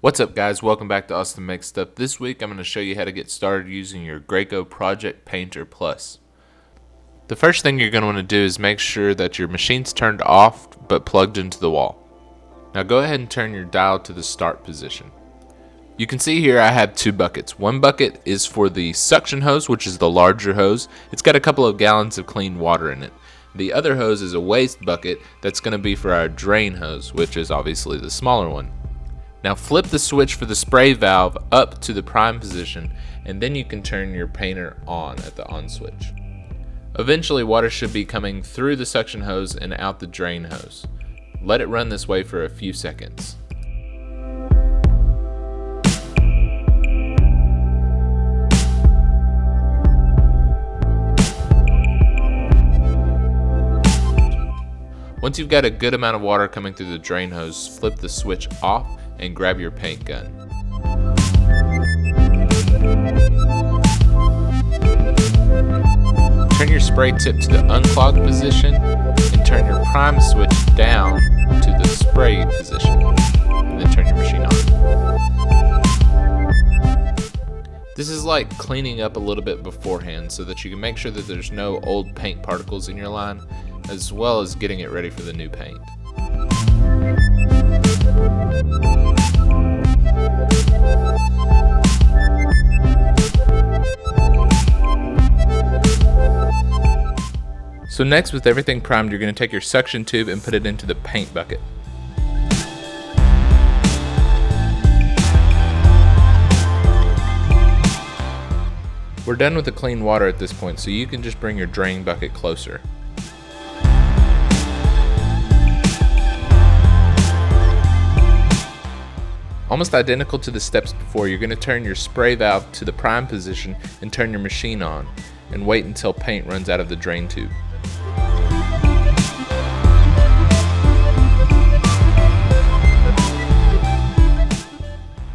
What's up guys, welcome back to Austin Makes Stuff. This week I'm going to show you how to get started using your Graco Project Painter Plus. The first thing you're going to want to do is make sure that your machine's turned off but plugged into the wall. Now go ahead and turn your dial to the start position. You can see here I have two buckets. One bucket is for the suction hose, which is the larger hose. It's got a couple of gallons of clean water in it. The other hose is a waste bucket that's going to be for our drain hose, which is obviously the smaller one. Now flip the switch for the spray valve up to the prime position, and then you can turn your painter on at the on switch. Eventually water should be coming through the suction hose and out the drain hose. Let it run this way for a few seconds. Once you've got a good amount of water coming through the drain hose, flip the switch off and grab your paint gun. Turn your spray tip to the unclogged position and turn your prime switch down to the spray position, and then turn your machine on. This is like cleaning up a little bit beforehand so that you can make sure that there's no old paint particles in your line, as well as getting it ready for the new paint. So next, with everything primed, you're going to take your suction tube and put it into the paint bucket. We're done with the clean water at this point, so you can just bring your drain bucket closer. Almost identical to the steps before, you're going to turn your spray valve to the prime position and turn your machine on, and wait until paint runs out of the drain tube.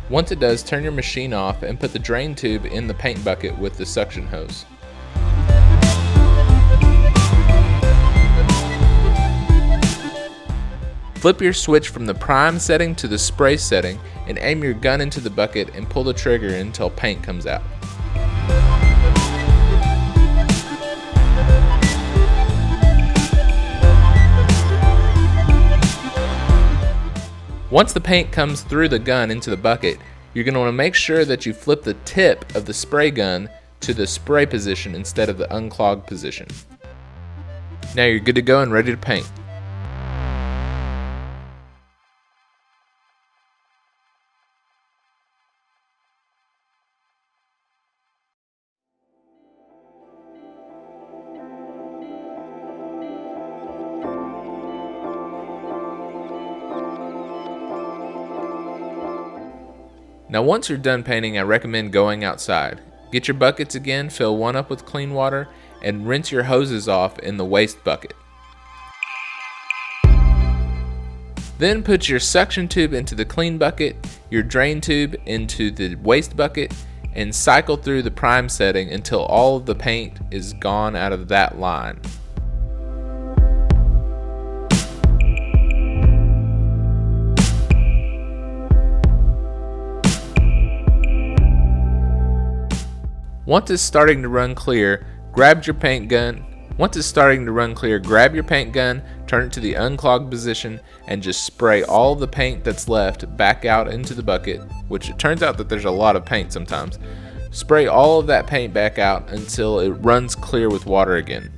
Once it does, turn your machine off and put the drain tube in the paint bucket with the suction hose. Flip your switch from the prime setting to the spray setting and aim your gun into the bucket and pull the trigger until paint comes out. Once the paint comes through the gun into the bucket, you're going to want to make sure that you flip the tip of the spray gun to the spray position instead of the unclogged position. Now you're good to go and ready to paint. Now once you're done painting, I recommend going outside. Get your buckets again, fill one up with clean water, and rinse your hoses off in the waste bucket. Then put your suction tube into the clean bucket, your drain tube into the waste bucket, and cycle through the prime setting until all of the paint is gone out of that line. Once it's starting to run clear, grab your paint gun, turn it to the unclogged position, and just spray all the paint that's left back out into the bucket, which it turns out that there's a lot of paint sometimes. Spray all of that paint back out until it runs clear with water again.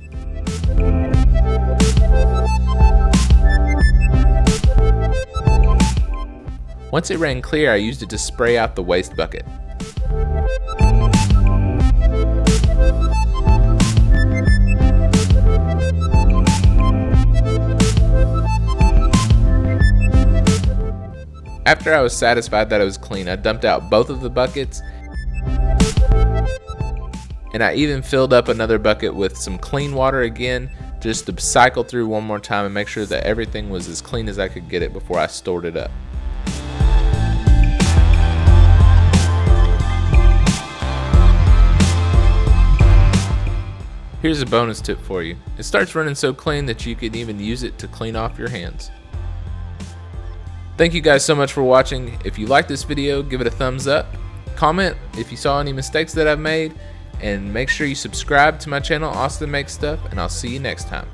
Once it ran clear, I used it to spray out the waste bucket. After I was satisfied that it was clean, I dumped out both of the buckets, and I even filled up another bucket with some clean water again, just to cycle through one more time and make sure that everything was as clean as I could get it before I stored it up. Here's a bonus tip for you. It starts running so clean that you can even use it to clean off your hands. Thank you guys so much for watching. If you like this video, give it a thumbs up. Comment if you saw any mistakes that I've made. And make sure you subscribe to my channel, Austin Makes Stuff, and I'll see you next time.